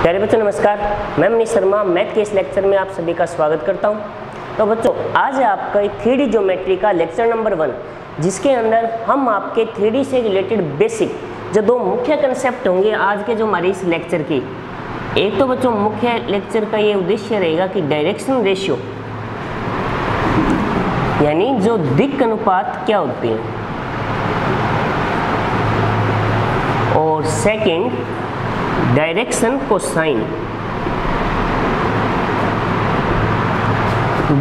प्यारे बच्चों नमस्कार, मैं मनीष शर्मा मैथ के इस लेक्चर में आप सभी का स्वागत करता हूं। तो बच्चों आज आपका 3D ज्योमेट्री का लेक्चर नंबर 1, जिसके अंदर हम आपके 3D से रिलेटेड बेसिक जो दो मुख्य कंसेप्ट होंगे आज के जो हमारे इस लेक्चर की। एक तो बच्चों मुख्य लेक्चर का ये उद्देश्य रहेगा कि डायरेक्शन रेशियो यानी जो दिक् अनुपात क्या होती है, और सेकंड डायरेक्शन कोसाइन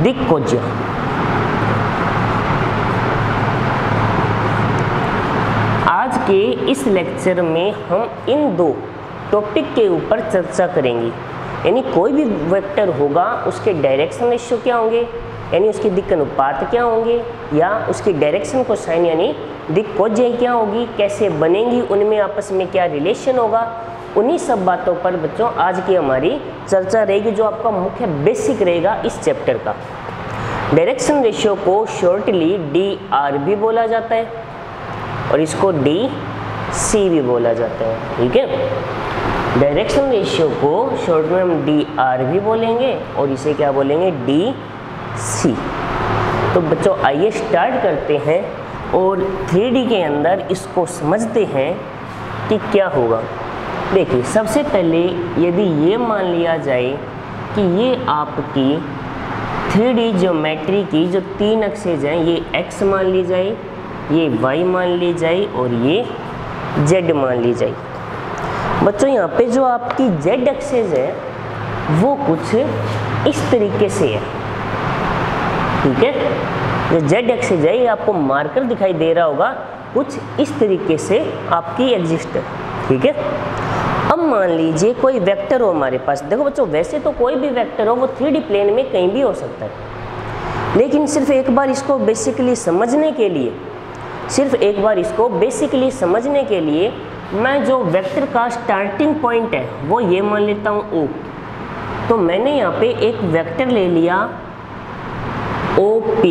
दिक्कोज्य। आज के इस लेक्चर में हम इन दो टॉपिक के ऊपर चर्चा करेंगे। यानी कोई भी वेक्टर होगा उसके डायरेक्शन रेशियो क्या होंगे, यानी उसकी दिक् अनुपात क्या होंगे, या उसकी डायरेक्शन कोसाइन यानी दिक्कोज्य क्या होगी, कैसे बनेंगी, उनमें आपस में क्या रिलेशन होगा, उन्हीं सब बातों पर बच्चों आज की हमारी चर्चा रहेगी, जो आपका मुख्य बेसिक रहेगा इस चैप्टर का। डायरेक्शन रेशियो को शॉर्टली DR भी बोला जाता है और इसको DC भी बोला जाता है। ठीक है, डायरेक्शन रेशियो को शॉर्ट में हम DR भी बोलेंगे और इसे क्या बोलेंगे, DC। तो बच्चों आइए स्टार्ट करते हैं और 3D के अंदर इसको समझते हैं कि क्या होगा। देखिए सबसे पहले यदि ये मान लिया जाए कि ये आपकी 3D ज्योमेट्री की जो तीन एक्सेस हैं, ये X मान ली जाए, ये Y मान ली जाए और ये Z मान ली जाए। बच्चों यहाँ पे जो आपकी Z एक्सेस है वो कुछ इस तरीके से है। ठीक है, जो Z एक्सेस है ये आपको मार्कर दिखाई दे रहा होगा, कुछ इस तरीके से आपकी एग्जिस्ट है। ठीक है, अब मान लीजिए कोई वेक्टर हो हमारे पास। देखो बच्चों वैसे तो कोई भी वेक्टर हो वो 3D प्लेन में कहीं भी हो सकता है, लेकिन सिर्फ एक बार इसको बेसिकली समझने के लिए मैं जो वेक्टर का स्टार्टिंग पॉइंट है वो ये मान लेता हूँ O। तो मैंने यहाँ पे एक वेक्टर ले लिया OP।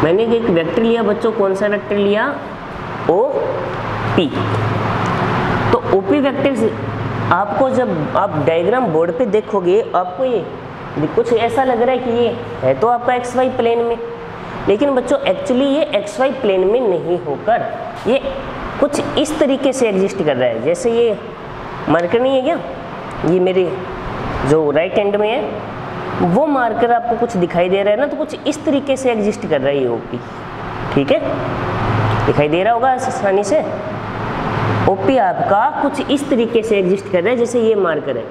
मैंने एक वेक्टर लिया बच्चों, कौन सा वेक्टर लिया, OP। तो OP वेक्टर से आपको जब आप डायग्राम बोर्ड पे देखोगे आपको ये कुछ ऐसा लग रहा है कि ये है तो आपका XY प्लेन में, लेकिन बच्चों एक्चुअली ये XY प्लेन में नहीं होकर ये कुछ इस तरीके से एग्जिस्ट कर रहा है। जैसे ये मार्कर नहीं है क्या, ये मेरे जो राइट हैंड में है वो मार्कर आपको कुछ दिखाई दे रहा है ना, तो कुछ इस तरीके से एग्जिस्ट कर रहा है ये OP। ठीक है, दिखाई दे रहा होगा आसानी से। OP आपका कुछ इस तरीके से एग्जिस्ट कर रहा है जैसे ये मार्कर है,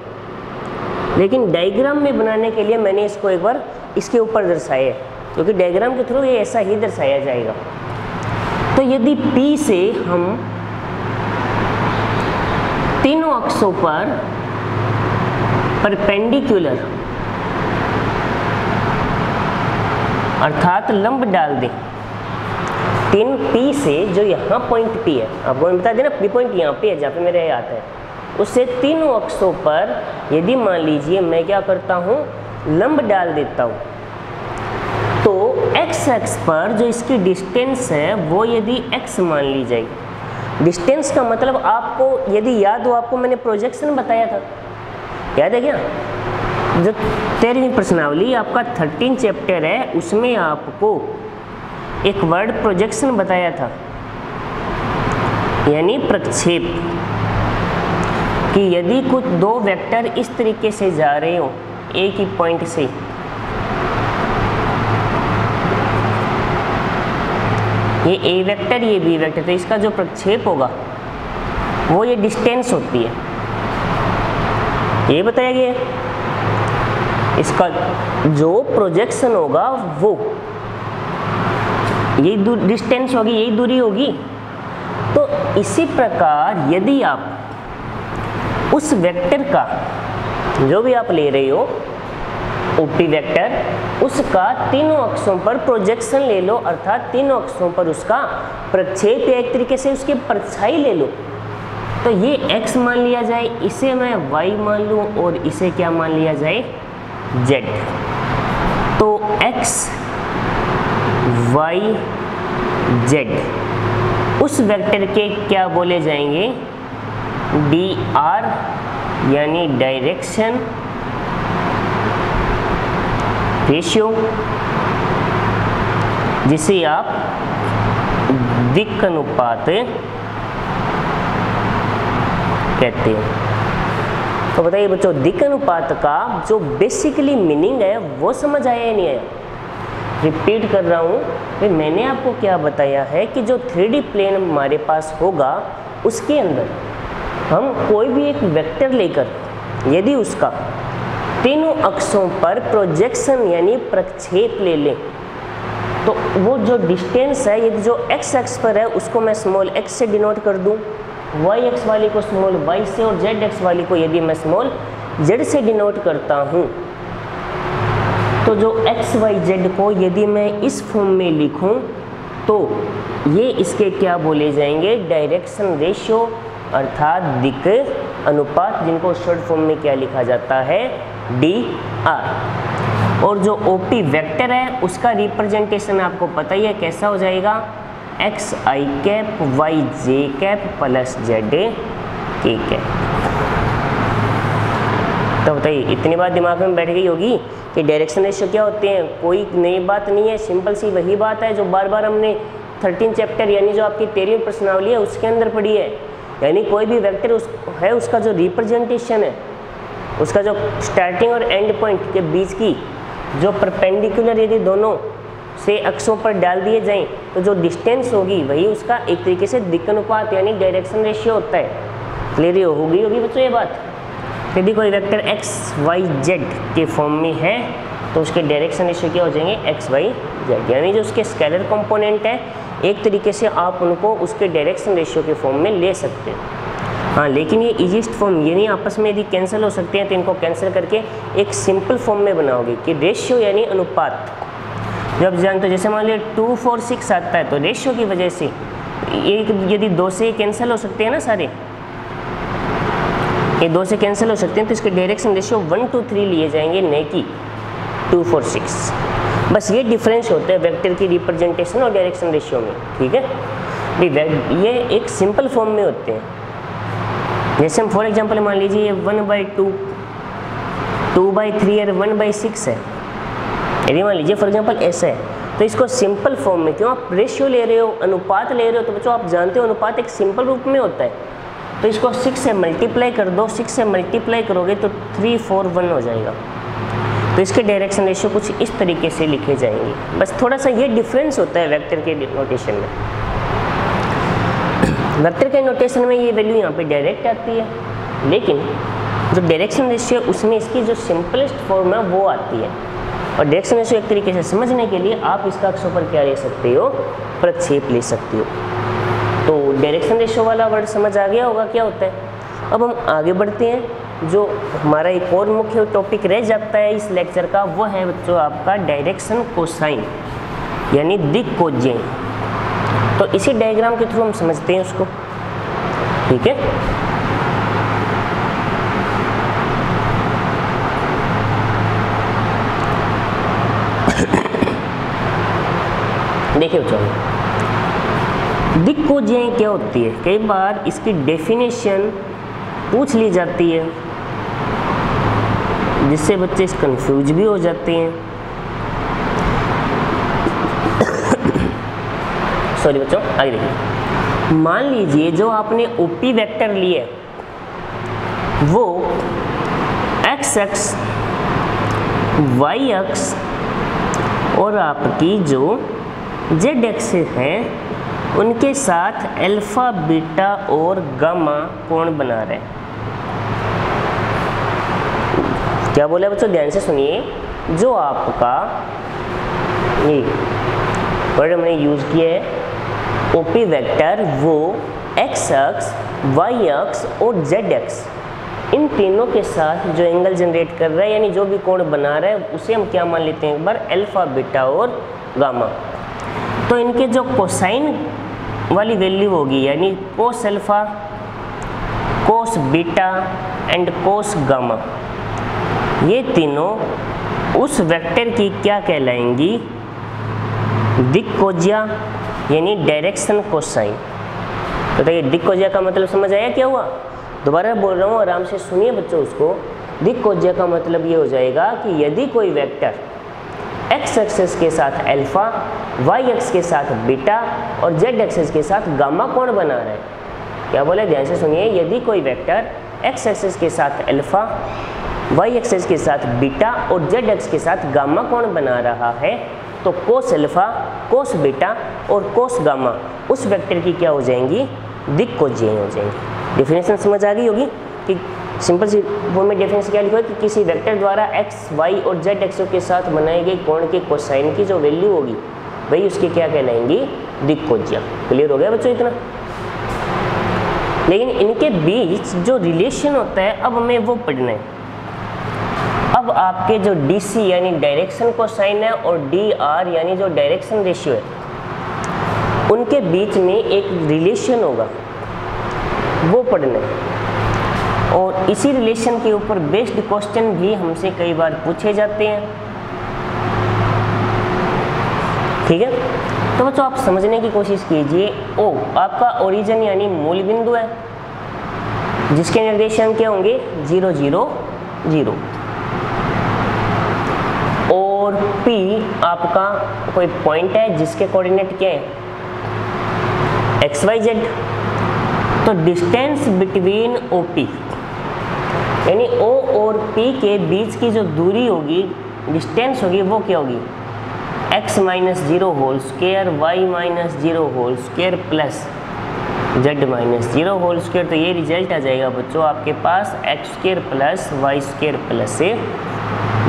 लेकिन डायग्राम में बनाने के लिए मैंने इसको एक बार इसके ऊपर दर्शाया है, क्योंकि डायग्राम के थ्रू ये ऐसा ही दर्शाया जाएगा। तो यदि P से हम तीनों अक्षों पर परपेंडिकुलर अर्थात लंब डाल दें, तीन P से जो यहाँ पॉइंट P है, आपको मैं बता देना P पॉइंट यहाँ पे है जहाँ पे मेरे आता है, उससे तीनों अक्षों पर यदि मान लीजिए मैं क्या करता हूँ, लंब डाल देता हूँ, तो X एक्स पर जो इसकी डिस्टेंस है वो यदि X मान ली जाएगी। डिस्टेंस का मतलब आपको यदि याद हो, आपको मैंने प्रोजेक्शन बताया था, याद है क्या, जो 13वीं प्रश्नावली आपका 13 चैप्टर है उसमें आपको एक वर्ड प्रोजेक्शन बताया था, यानी प्रक्षेप, कि यदि कुछ दो वेक्टर इस तरीके से जा रहे हो एक ही पॉइंट से, ये A वेक्टर ये B वेक्टर, तो इसका जो प्रक्षेप होगा वो ये डिस्टेंस होती है, ये बताया गया है। इसका जो प्रोजेक्शन होगा वो यही डिस्टेंस होगी, यही दूरी होगी। तो इसी प्रकार यदि आप उस वेक्टर का जो भी आप ले रहे हो OP वेक्टर, उसका तीनों अक्षों पर प्रोजेक्शन ले लो, अर्थात तीनों अक्षों पर उसका प्रक्षेप या एक तरीके से उसकी परछाई ले लो। तो ये X मान लिया जाए, इसे मैं Y मान लूँ और इसे क्या मान लिया जाए, Z। तो X Y Z उस वेक्टर के क्या बोले जाएंगे, DR यानी डायरेक्शन रेशियो, जिसे आप दिक् अनुपात कहते हैं। तो बताइए बच्चों, दिक् अनुपात का जो बेसिकली मीनिंग है वो समझ आया या नहीं आया? रिपीट कर रहा हूँ कि मैंने आपको क्या बताया है कि जो 3D प्लेन हमारे पास होगा उसके अंदर हम कोई भी एक वेक्टर लेकर यदि उसका तीनों अक्षों पर प्रोजेक्शन यानी प्रक्षेप ले लें तो वो जो डिस्टेंस है यदि जो x एक्स पर है उसको मैं स्मॉल x से डिनोट कर दूं, y एक्स वाली को स्मॉल y से और z एक्स वाली को यदि मैं स्मॉल z से डिनोट करता हूं तो जो x y z को यदि मैं इस फॉर्म में लिखूं तो ये इसके क्या बोले जाएंगे? डायरेक्शन रेशियो अर्थात दिक् अनुपात, जिनको शॉर्ट फॉर्म में क्या लिखा जाता है? dr। और जो OP वेक्टर है उसका रिप्रेजेंटेशन आपको पता ही है कैसा हो जाएगा? x i cap y j cap plus z k cap. तो बताइए, इतनी बात दिमाग में बैठ गई होगी कि डायरेक्शन रेशियो क्या होते हैं? कोई नई बात नहीं है, सिंपल सी वही बात है जो बार बार हमने 13 चैप्टर यानी जो आपकी 13वीं प्रश्नावली है उसके अंदर पढ़ी है। यानी कोई भी वेक्टर है उसका जो रिप्रेजेंटेशन है, उसका जो स्टार्टिंग और एंड पॉइंट के बीच की जो परपेंडिकुलर यदि दोनों से अक्षों पर डाल दिए जाएं तो जो डिस्टेंस होगी वही उसका एक तरीके से दिक् अनुपात यानी डायरेक्शन रेशियो होता है। क्लियर होगी बच्चों ये बात? यदि कोई वेक्टर x y z के फॉर्म में है तो उसके डायरेक्शन रेशियो क्या हो जाएंगे? x y z, यानी जो उसके स्केलर कंपोनेंट है एक तरीके से आप उनको उसके डायरेक्शन रेशियो के फॉर्म में ले सकते हैं। हाँ, लेकिन ये इजीस्ट फॉर्म ये नहीं, आपस में यदि कैंसिल हो सकते हैं तो इनको कैंसिल करके एक सिंपल फॉर्म में बनाओगे कि रेशियो यानी अनुपात। जब जानते हो जैसे मान लीजिए 2 4 6 आता है तो रेशियो की वजह से एक यदि 2 से कैंसिल हो सकते हैं ना, सारे ये 2 से कैंसिल हो सकते हैं तो इसके डायरेक्शन रेशियो 1 2 3 लिए जाएंगे, नहीं कि 2 4 6। बस ये डिफरेंस होता है वेक्टर की रिप्रेजेंटेशन और डायरेक्शन रेशियो में। ठीक है भाई, ये एक सिंपल फॉर्म में होते हैं। जैसे हम फॉर एग्जांपल मान लीजिए 1/2 2/3 और 1/6 है, यदि मान लीजिए फॉर एग्जांपल ऐसा है तो इसको सिंपल फॉर्म में, क्यों आप रेशियो ले रहे हो, अनुपात ले रहे हो, तो बच्चों आप जानते हो अनुपात एक सिंपल रूप में होता है। तो इसको 6 से मल्टीप्लाई कर दो, 6 से मल्टीप्लाई करोगे तो 3 4 1 हो जाएगा। तो इसके डायरेक्शन रेशियो कुछ इस तरीके से लिखे जाएंगे। बस थोड़ा सा ये डिफरेंस होता है वेक्टर के नोटेशन में। वेक्टर के नोटेशन में ये वैल्यू यहाँ पे डायरेक्ट आती है, लेकिन जो डायरेक्शन रेशियो उसमें इसकी जो सिंपलेस्ट फॉर्म है वो आती है। और डायरेक्शन रेशियो एक तरीके से समझने के लिए आप इसका अक्षों पर क्या ले सकते हो? प्रक्षेप ले सकते हो। तो डायरेक्शन रेशियो वाला वर्ड समझ आ गया होगा क्या होता है। अब हम आगे बढ़ते हैं। जो हमारा एक और मुख्य टॉपिक रह जाता है इस लेक्चर का वो है बच्चों आपका डायरेक्शन कोसाइन यानी दिक् कोज्येय। तो इसी डायग्राम के थ्रू हम समझते हैं उसको। ठीक है, देखिए बच्चों, दिक् कोज्येय क्या होती है? कई बार इसकी डेफिनेशन पूछ ली जाती है जिससे बच्चे कंफ्यूज भी हो जाते हैं। सॉरी बच्चों, आगे देखिए। मान लीजिए जो आपने OP वेक्टर लिए वो x अक्ष, y अक्ष और आपकी जो z एक्सिस है उनके साथ अल्फा बीटा और गामा कोण बना रहे हैं। क्या बोला बच्चों? ध्यान से सुनिए। जो आपका ये वर्ड हमने यूज किया है OP वेक्टर, वो x अक्ष, y अक्ष और z अक्ष इन तीनों के साथ जो एंगल जनरेट कर रहा है यानी जो भी कोण बना रहा है उसे हम क्या मान लेते हैं एक बार? अल्फा बीटा और गामा। तो इनके जो कोसाइन वाली वैल्यू होगी यानी cos alpha, cos beta and cos gamma, ये तीनों उस वेक्टर की क्या कहलाएंगी? दिक् कोज्या यानी डायरेक्शन कोसाइन। तो देखिए दिक् कोज्या का मतलब समझ आया क्या हुआ? दोबारा बोल रहा हूँ, आराम से सुनिए बच्चों उसको। दिक्कोज्या का मतलब ये हो जाएगा कि यदि कोई वेक्टर x एक्सिस के साथ अल्फा, y एक्स के साथ बीटा और z एक्सिस के साथ गामा कोण बना रहा है। क्या बोले, ध्यान से सुनिए। यदि कोई वेक्टर x एक्सिस के साथ अल्फा, y एक्सिस के साथ बीटा और z एक्स के साथ गामा कोण बना रहा है तो कोस अल्फा, कोस बीटा और कोस गामा उस वेक्टर की क्या हो जाएंगी, दिक्कोज्यीय हो जाएंगी। डेफिनेशन समझ आ गई होगी कि सिंपल सी फॉर्म में डेफिनेशन क्या लिखा है कि किसी वेक्टर द्वारा x, y और z एक्सिस के साथ बनाए गए कोण के कोसाइन की जो वैल्यू होगी वही उसकी क्या कहलाएंगी, दिक्कोज्या। क्लियर हो गया बच्चों इतना। लेकिन इनके बीच जो रिलेशन होता है अब हमें वो पढ़ना है। अब आपके जो DC यानी डायरेक्शन कोसाइन है और DR यानी जो डायरेक्शन रेशियो है उनके बीच में एक रिलेशन होगा, वो पढ़ना है। और इसी रिलेशन के ऊपर बेस्ड क्वेश्चन भी हमसे कई बार पूछे जाते हैं। ठीक है, तो बच्चों आप समझने की कोशिश कीजिए। O आपका ओरिजिन यानी मूल बिंदु है जिसके निर्देशांक क्या होंगे, 0 0 0। और P आपका कोई पॉइंट है जिसके कोऑर्डिनेट क्या है, x y z। तो डिस्टेंस बिटवीन OP यानी O और P के बीच की जो दूरी होगी, डिस्टेंस होगी, वो क्या होगी, x minus 0 whole square, y minus 0 whole square plus z minus 0 whole square. तो ये रिजल्ट आ जाएगा बच्चों आपके पास x square plus y square plus से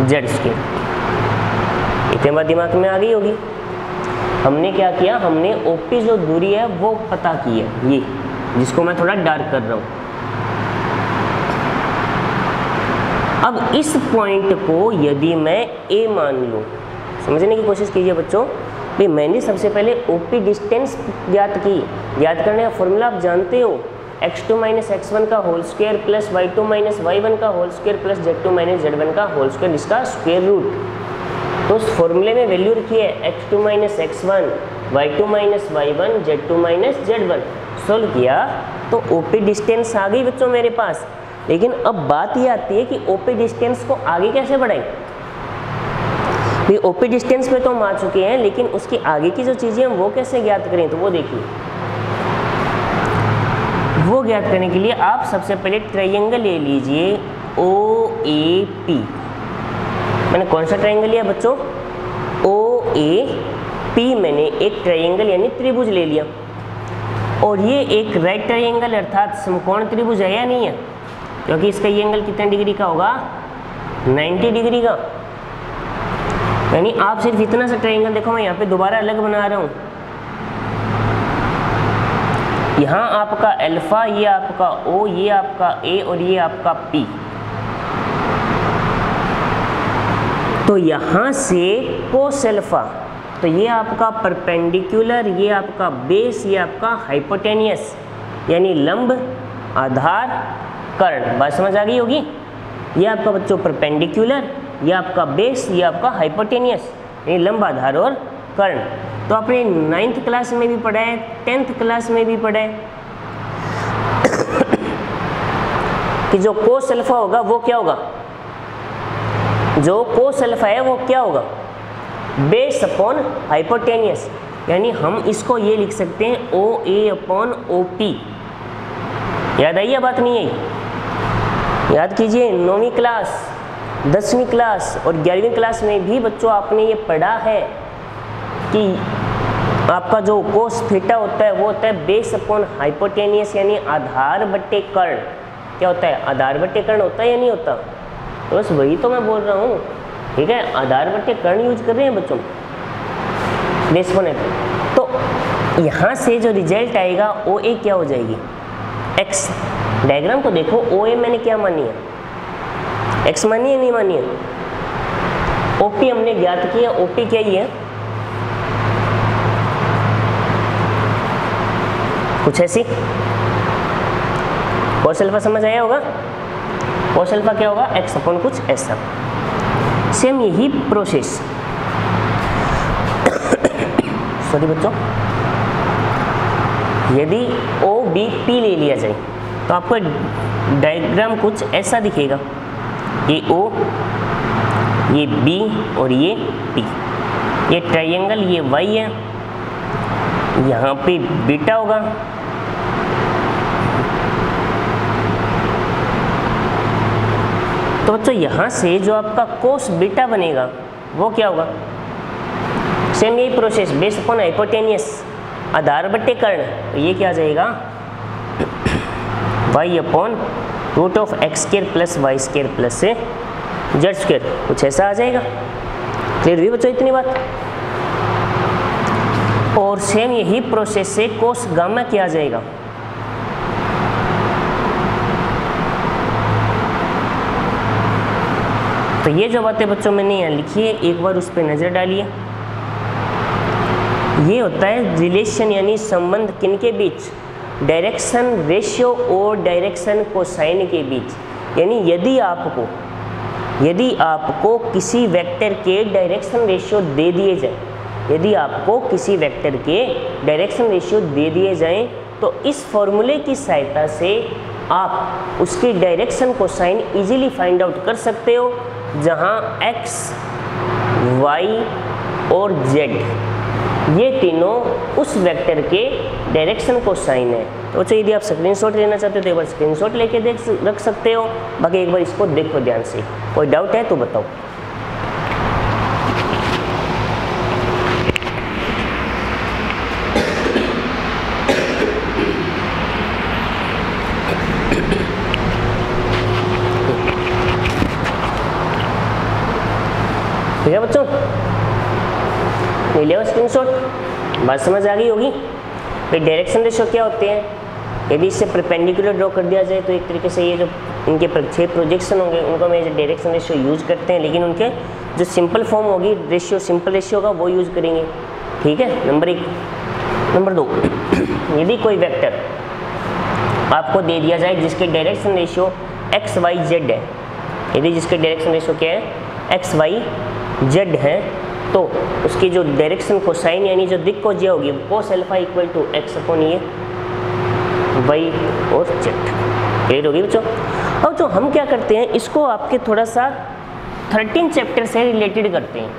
z स्क्वायर। इतने बात दिमाग में आ गई होगी। हमने क्या किया, हमने OP जो दूरी है वो पता की है, ये जिसको मैं थोड़ा डार्क कर रहा हूँ। अब इस पॉइंट को यदि मैं A मान लूँ, समझने की कोशिश कीजिए बच्चों। भाई मैंने सबसे पहले OP डिस्टेंस ज्ञात की। ज्ञात करने का फॉर्मूला आप जानते हो, x2 माइनस x1 का whole square plus y2 minus y1 का whole square plus z2 minus z1 का होल स्क्वायर, इसका स्क्वायर रूट। तो उस फॉर्मूले में वैल्यू रखी है x2 minus x1, y2 minus y1, z2 minus z1। Solve किया तो OP डिस्टेंस आ गई बच्चों मेरे पास। लेकिन अब बात ये आती है कि OP डिस्टेंस को आगे कैसे बढ़ाएं। OP डिस्टेंस पे तो हम आ चुके हैं, लेकिन उसकी आगे की जो चीज़ें हम वो कैसे ज्ञात करें, तो वो देखिए। वो ज्ञात करने के लिए आप सबसे पहले ट्रायंगल ले लीजिए OAP। मैंने कौन सा ट्रायंगल लिया बच्चों, OAP। मैंने एक ट्रायंगल यानी त्रिभुज ले लिया, और ये एक राइट ट्रायंगल अर्थात समकोण त्रिभुज है या नहीं है, क्योंकि इसका ये एंगल कितने डिग्री का होगा, 90 डिग्री का। यानी आप सिर्फ इतना सा ट्रायंगल देखो, मैं यहाँ पे दोबारा अलग बना रहा हूँ। यहाँ आपका अल्फा, ये आपका O, ये आपका A और ये आपका P। तो यहाँ से कोस अल्फा, तो ये आपका परपेंडिकुलर, ये आपका बेस, ये आपका हाइपोटेनियस यानी लंब, आधार, कर्ण। बात समझ आ गई होगी। ये आपका बच्चों परपेंडिकुलर, ये आपका बेस, ये आपका हाइपोटेनियस यानी लंब, आधार और कर्ण। तो आपने 9th क्लास में भी पढ़ा है, 10th क्लास में भी पढ़ा है कि जो कोस अल्फा होगा वो क्या होगा, जो कोस अल्फा है वो क्या होगा, बेस अपॉन हाइपोटेनियस। यानी हम इसको ये लिख सकते हैं OA अपॉन OP। याद आई या बात नहीं आई, याद कीजिए। 9वीं क्लास, 10वीं क्लास और 11वीं क्लास में भी बच्चों आपने ये पढ़ा है कि आपका जो कोस थीटा होता है वो होता है बेस अपॉन हाइपोटेनियस यानी आधार बट्टे कर्ण। क्या होता है, आधार बट्टे कर्ण होता है या नहीं होता। तो बस वही तो मैं बोल रहा हूँ, ठीक है। आधार बट्टे कर्ण यूज कर रहे हैं बच्चों, बेस अपॉन। तो यहाँ से जो रिजल्ट आएगा OA क्या हो जाएगी, X। डायग्राम को देखो, OA मैंने क्या मानी है, X मानी है नहीं मानी है। OP हमने ज्ञात किया, OP क्या ही है, कुछ ऐसी। कोस अल्फा समझ आया होगा, कोस अल्फा क्या होगा, X अपॉन कुछ ऐसा। सेम यही प्रोसेस, सॉरी बच्चों, यदि OBP ले लिया जाए तो आपको डायग्राम कुछ ऐसा दिखेगा, ये O, ये B और ये P, ये ट्रायंगल, ये Y है, यहाँ पे बीटा होगा, तो बच्चों यहाँ से जो आपका कोस बीटा बनेगा वो क्या होगा, सेम यही प्रोसेस, बेस अपॉन हाइपोटेनियस, आधार बट्टे कर्ण, तो ये क्या आ जाएगा y upon root of x square plus y square plus से जेड स्क्वायर, कुछ ऐसा आ जाएगा। क्लियर हुई बच्चों इतनी बात। और सेम यही प्रोसेस से कोस गामा क्या आ जाएगा, तो ये जो बातें बच्चों मैंने यहाँ लिखी है एक बार उस पर नज़र डालिए। ये होता है रिलेशन यानी संबंध किनके बीच, डायरेक्शन रेशियो और डायरेक्शन कोसाइन के बीच। यानी यदि आपको किसी वेक्टर के डायरेक्शन रेशियो दे दिए जाए, यदि आपको किसी वेक्टर के डायरेक्शन रेशियो दे दिए जाएं, तो इस फॉर्मूले की सहायता से आप उसकी direction cosine easily find out कर सकते हो, जहां x, y और z ये तीनों उस वेक्टर के डायरेक्शन कोसाइन है। तो बच्चों यदि आप स्क्रीनशॉट लेना चाहते हो तो एक बार स्क्रीनशॉट लेके रख सकते हो, बाकी एक बार इसको देखो ध्यान से, कोई डाउट है तो बताओ। ठीक है बच्चों, ले लो स्क्रीनशॉट, बात समझ आ गई होगी। फिर डायरेक्शन रेशियो क्या होते हैं, यदि इससे परपेंडिकुलर ड्रॉ कर दिया जाए तो एक तरीके से ये जो इनके 6 प्रोजेक्शन होंगे उनको हम डायरेक्शन रेशियो यूज करते हैं, लेकिन उनके जो सिंपल फॉर्म होगी रेशियो, सिंपल रेशियो का वो यूज करेंगे। ठीक है, नंबर 1। नंबर 2, यदि कोई वेक्टर आपको दे दिया जाए जिसके direction ratio x y z है, यदि जिसके डायरेक्शन रेशियो क्या है एक्स वाई जेड है, तो उसकी जो डायरेक्शन कोसाइन यानी जो दिक् कोज्या होगी cos alpha equal to x upon ये वाई और जेड। क्लियर होगी बच्चों। अब जो हम क्या करते हैं, इसको आपके थोड़ा सा 13 चैप्टर से रिलेटेड करते हैं,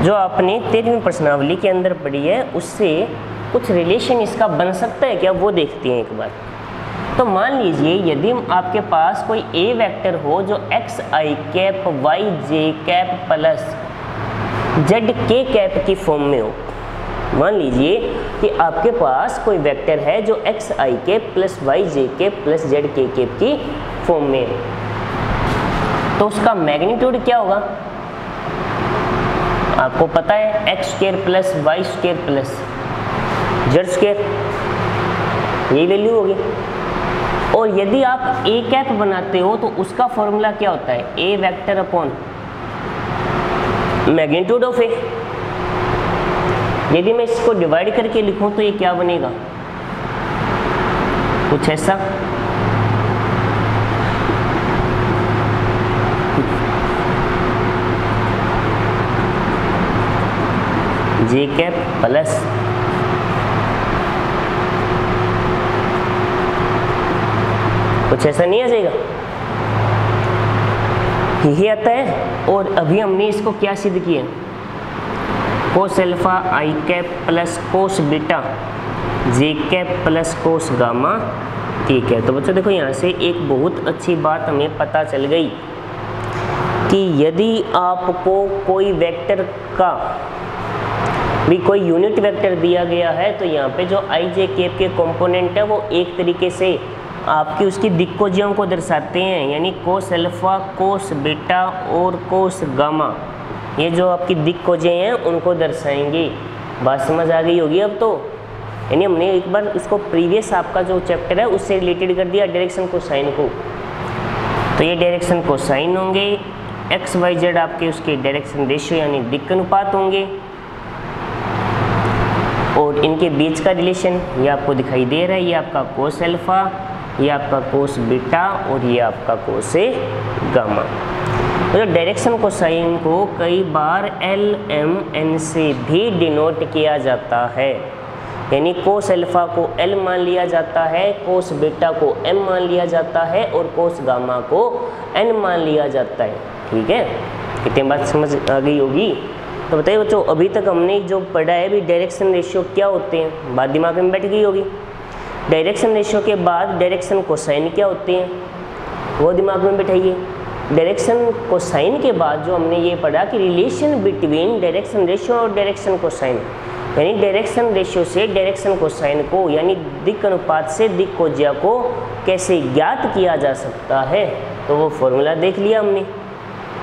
जो आपने 13वीं प्रश्नावली के अंदर पढ़ी है उससे कुछ रिलेशन इसका बन सकता है क्या, वो देखते हैं एक बार। तो मान लीजिए यदि आपके पास कोई ए वेक्टर हो जो x i cap y j cap plus z k cap की फॉर्म में हो। मान लीजिए कि आपके पास कोई वेक्टर है जो x i cap plus Y j cap plus z k cap की फॉर्म में है, तो उसका मैग्नीट्यूड क्या होगा आपको पता है, x square plus y square plus z square, यही वैल्यू होगी। और यदि आप ए कैप बनाते हो तो उसका फॉर्मूला क्या होता है, ए वेक्टर अपॉन मैग्नीट्यूड ऑफ ए। यदि मैं इसको डिवाइड करके लिखूं तो ये क्या बनेगा, कुछ ऐसा। जे कैप प्लस कुछ ऐसा नहीं आ जाएगा, यही आता है। और अभी हमने इसको क्या सिद्ध किया, कोस अल्फा आई कैप प्लस कोस बीटा जे कैप प्लस कोस गामा। ठीक है, तो बच्चों देखो यहाँ से एक बहुत अच्छी बात हमें पता चल गई कि यदि आपको कोई वेक्टर का भी कोई यूनिट वेक्टर दिया गया है तो यहाँ पे जो आई जे कैप के कंपोनेंट है वो एक तरीके से आपकी उसकी दिक्कोजियों को दर्शाते हैं, यानी कोस अल्फा, कोस बीटा और कोस गामा, ये जो आपकी दिक्कोजियाँ हैं उनको दर्शाएंगे। बात समझ आ गई होगी अब तो। यानी हमने एक बार उसको प्रीवियस आपका जो चैप्टर है उससे रिलेटेड कर दिया डायरेक्शन कोसाइन को। तो ये डायरेक्शन कोसाइन होंगे, एक्स वाई जेड आपके उसके डायरेक्शन रेशियो यानी दिक् अनुपात होंगे, और इनके बीच का रिलेशन ये आपको दिखाई दे रहा है, ये आपका कोस अल्फा, ये आपका कोस बीटा और ये आपका कोस गामा। तो डायरेक्शन कोसाइन को कई बार LMN से भी डिनोट किया जाता है। यानी कोस अल्फा को L मान लिया जाता है, कोस बीटा को M मान लिया जाता है और कोस गामा को N मान लिया जाता है। ठीक है, कितनी बात समझ आ गई होगी। तो बताइए बच्चों, अभी तक हमने जो पढ़ा है भी डायरेक्शन रेशियो क्या होते हैं, बात दिमाग में बैठ गई होगी। डायरेक्शन रेशियो के बाद डायरेक्शन कोसाइन क्या होते हैं वो दिमाग में बैठाइए। डायरेक्शन कोसाइन के बाद जो हमने ये पढ़ा कि रिलेशन बिटवीन डायरेक्शन रेशियो और डायरेक्शन कोसाइन, यानी डायरेक्शन रेशियो से डायरेक्शन कोसाइन को यानी दिक् अनुपात से दिक् कोज्या को कैसे ज्ञात किया जा सकता है, तो वो फॉर्मूला देख लिया हमने।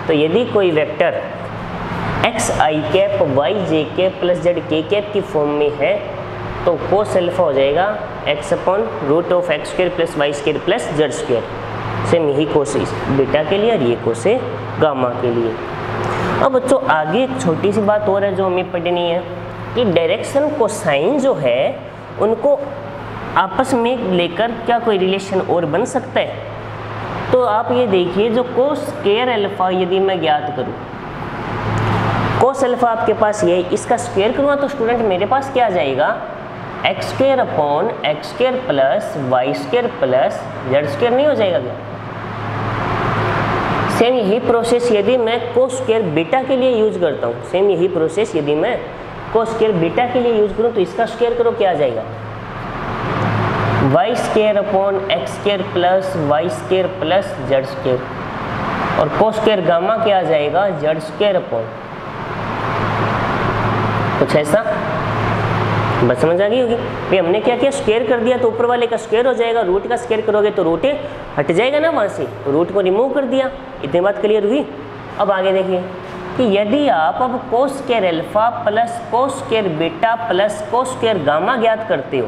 तो यदि कोई vector x i cap y j cap plus z k cap की फॉर्म में है तो कोस अल्फा हो जाएगा x upon root of x square plus y square plus z square. Same यही कोस बीटा के लिए और ये कोस गामा के लिए। अब बच्चों आगे एक छोटी सी बात और है जो हमें पढ़नी है कि डायरेक्शन कोसाइन जो है उनको आपस में लेकर क्या कोई रिलेशन और बन सकता है। तो आप ये देखिए, जो कोस स्क्वायर अल्फा यदि मैं ज्ञात करूँ, कोस अल्फा आपके पास ये, इसका स्क्वायर करूँगा तो स्टूडेंट मेरे पास क्या आ जाएगा, x square upon x square plus y square plus z square नहीं हो जाएगा क्या। सेम यही प्रोसेस यदि मैं कोस स्क्वायर बीटा के लिए यूज करता हूँ, सेम यही प्रोसेस यदि मैं कोस स्क्वायर बीटा के लिए यूज करूँ तो इसका स्क्वायर करो क्या आ जाएगा, y square upon x square plus y square plus z square, और कोस स्क्वायर गामा क्या आ जाएगा, जेड स्क्वायर अपॉन, कुछ ऐसा। बस समझ आ गई होगी भाई, हमने क्या किया, स्क्वायर कर दिया तो ऊपर वाले का स्क्वायर हो जाएगा, रूट का स्क्वायर करोगे तो रूट हट जाएगा ना वहाँ से, तो रूट को रिमूव कर दिया। इतनी बात क्लियर हुई। अब आगे देखिए कि यदि आप अब cos square alpha plus cos square beta plus cos square gamma ज्ञात करते हो,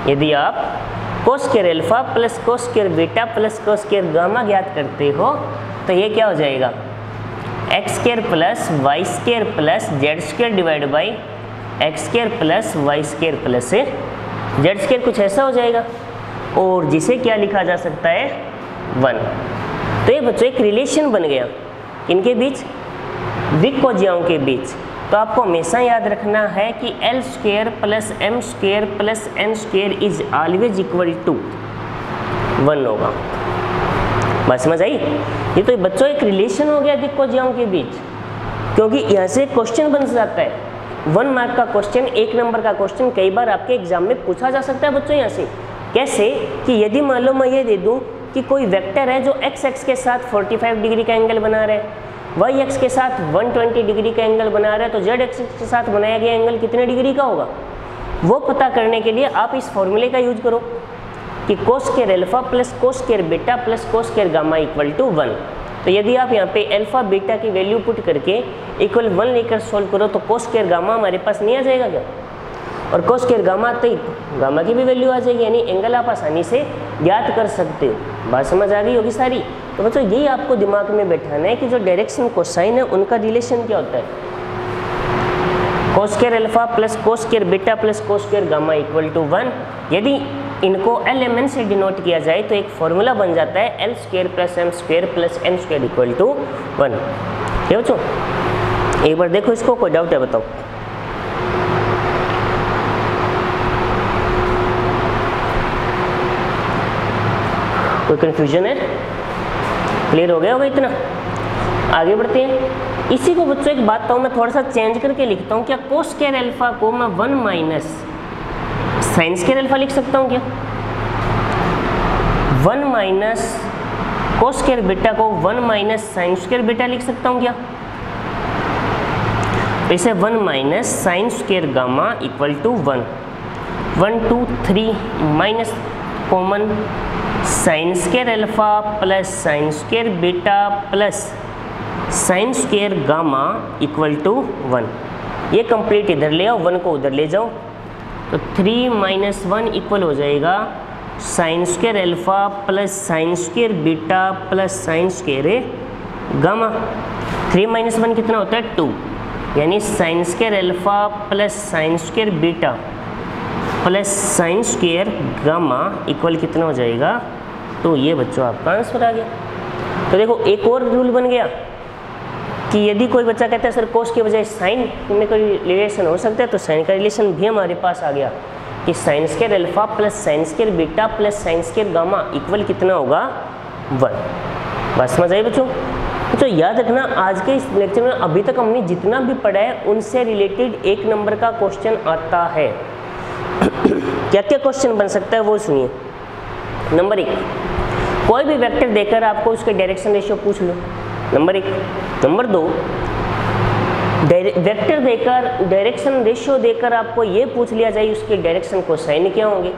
यदि आप cos square alpha plus cos square beta plus cos square gamma ज्ञात करते हो तो ये क्या हो जाएगा, x square plus y square plus z square divide by x square plus y square plus z square, कुछ ऐसा हो जाएगा। और जिसे क्या लिखा जा सकता है, 1। तो ये बच्चों एक रिलेशन बन गया इनके बीच, दिक् कोज्याओं के बीच। तो आपको हमेशा याद रखना है कि l square plus m square plus n square is always equal to 1 होगा। बात समझ आई। ये तो बच्चों एक रिलेशन हो गया दिक् कोज्याओं के बीच, क्योंकि यहाँ से क्वेश्चन बन जाता है 1 मार्क का क्वेश्चन, 1 नंबर का क्वेश्चन कई बार आपके एग्जाम में पूछा जा सकता है बच्चों यहाँ से। कैसे कि यदि मान लो मैं ये दे दूँ कि कोई वेक्टर है जो एक्स एक्स के साथ 45 डिग्री का एंगल बना रहा है, वाई एक्स के साथ 120 डिग्री का एंगल बना रहा है, तो जेड एक्स के साथ बनाया गया एंगल कितने डिग्री का होगा, वो पता करने के लिए आप इस फॉर्मूले का यूज करो कि cos square alpha plus cos square beta plus cos square gamma equal to 1। तो यदि आप यहाँ पे अल्फा बीटा की वैल्यू पुट करके इक्वल 1 लेकर सॉल्व करो तो कोस स्क्वायर गामा हमारे पास नहीं आ जाएगा क्या, और कोस स्क्वायर गामा तो गामा की भी वैल्यू आ जाएगी, यानी एंगल आप आसानी से ज्ञात कर सकते हो। बात समझ आ गई होगी सारी। तो बच्चों यही आपको दिमाग में बैठाना है कि जो डायरेक्शन कोसाइन है उनका रिलेशन क्या होता है, cos square alpha plus cos square beta plus cos square gamma equal to 1। यदि इनको LMN से डिनोट किया जाए तो एक फॉर्मूला बन जाता है L square plus m square plus n square equal to 1। ये बच्चों एक बार देखो इसको, कोई डाउट है बताओ। कोई कंफ्यूजन है, क्लियर हो गया होगा इतना। आगे बढ़ते हैं। इसी को बच्चों एक बात मैं थोड़ा सा चेंज करके लिखता हूँ, क्या कोस स्क्वायर अल्फा को मैं 1 माइनस साइन स्क्वायर अल्फा लिख सकता हूँ क्या, 1 माइनस कोस स्क्वायर बीटा को 1 माइनस साइन स्क्वायर बीटा लिख सकता हूँ क्या, इसे 1 minus sine square gamma equal to 1, 1 2 3 minus common sine square alpha plus sine square beta plus sine square gamma equal to 1। ये कंप्लीट इधर ले आओ, 1 को उधर ले जाओ, तो 3 माइनस 1 इक्वल हो जाएगा sign square alpha plus sine square beta plus sine square gamma. 3 minus 1 कितना होता है 2, यानी sign square alpha plus sine square beta plus sine square gamma equal कितना हो जाएगा, तो ये बच्चों आपका आंसर आ गया। तो देखो एक और रूल बन गया कि यदि कोई बच्चा कहता है सर कोस के बजाय साइन में कोई रिलेशन हो सकता है, तो साइन का रिलेशन भी हमारे पास आ गया कि sign square alpha plus sine square beta plus sine square gamma equal कितना होगा 1। बस समझ आई बच्चों। तो याद रखना आज के इस लेक्चर में अभी तक हमने जितना भी पढ़ा है उनसे रिलेटेड 1 नंबर का क्वेश्चन आता है। क्या क्या क्वेश्चन बन सकता है वो सुनिए। नंबर 1, कोई भी वेक्टर देकर आपको उसके डायरेक्शन रेशियो पूछ लो, नंबर 1। नंबर 2, वेक्टर देकर डायरेक्शन रेशियो देकर आपको ये पूछ लिया जाए उसके डायरेक्शन कोसाइन क्या होंगे।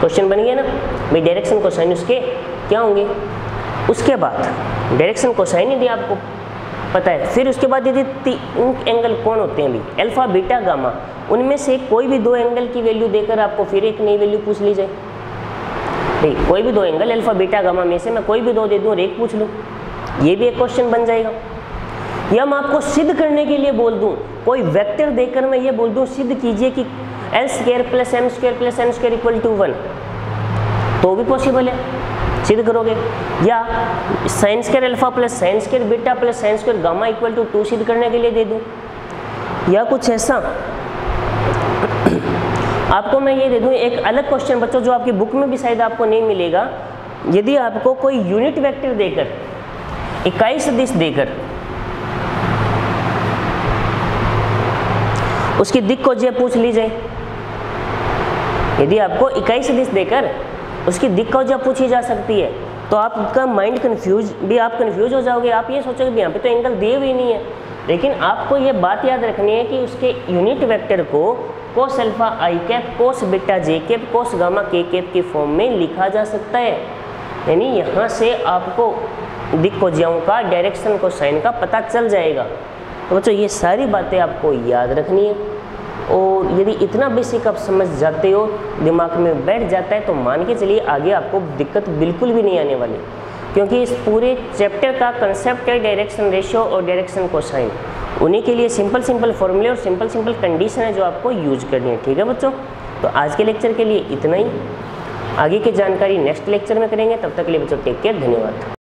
क्वेश्चन बन गया ना भाई, डायरेक्शन कोसाइन उसके क्या होंगे। उसके बाद डायरेक्शन कोसाइन यदि आपको पता है, फिर उसके बाद यदि 3 एंगल कौन होते हैं अभी अल्फा बीटा गामा, उनमें से कोई भी 2 एंगल की वैल्यू देकर आपको फिर एक नई वैल्यू पूछ ली जाए। भाई कोई भी 2 एंगल अल्फा बीटा गामा में से मैं कोई भी 2 दे दूँ और एक पूछ लूँ, ये भी एक क्वेश्चन बन जाएगा। या मैं आपको सिद्ध करने के लिए बोल दूँ, कोई वेक्टर देकर मैं ये बोल दूँ सिद्ध कीजिए कि l square plus m square plus n square equal to 1, तो भी पॉसिबल है, सिद्ध करोगे। या sine square alpha plus sine square beta plus sine square gamma equal to 2 सिद्ध करने के लिए दे दूँ। या कुछ ऐसा आपको मैं ये दे दूँ एक अलग क्वेश्चन बच्चों, जो आपकी बुक में भी शायद आपको नहीं मिलेगा। यदि आपको कोई यूनिट वेक्टर देकर, इकाई सदिश देकर उसकी दिक् खोजिए पूछ ली जाए, यदि आपको इकाई सदिश देकर उसकी दिक् खोजिए पूछी जा सकती है, तो आपका माइंड कंफ्यूज भी, आप कंफ्यूज हो जाओगे। आप ये सोचोगे भी यहाँ पे तो एंगल दिए हुए नहीं है, लेकिन आपको ये बात याद रखनी है कि उसके यूनिट वेक्टर को कोस अल्फा आई कैप कोस बीटा जे कैप कोस गामा के कैप की फॉर्म में लिखा जा सकता है। यानी यहाँ से आपको दिक् खोजियों का डायरेक्शन कोसाइन का पता चल जाएगा। तो बच्चों ये सारी बातें आपको याद रखनी है, और यदि इतना बेसिक आप समझ जाते हो, दिमाग में बैठ जाता है, तो मान के चलिए आगे आपको दिक्कत बिल्कुल भी नहीं आने वाली, क्योंकि इस पूरे चैप्टर का कंसेप्ट है डायरेक्शन रेशियो और डायरेक्शन कोसाइन। उन्हीं के लिए सिंपल फॉर्मूले और सिंपल कंडीशन है जो आपको यूज करनी है। ठीक है बच्चों, तो आज के लेक्चर के लिए इतना ही। आगे की जानकारी नेक्स्ट लेक्चर में करेंगे, तब तक के लिए बच्चों टेक केयर, धन्यवाद।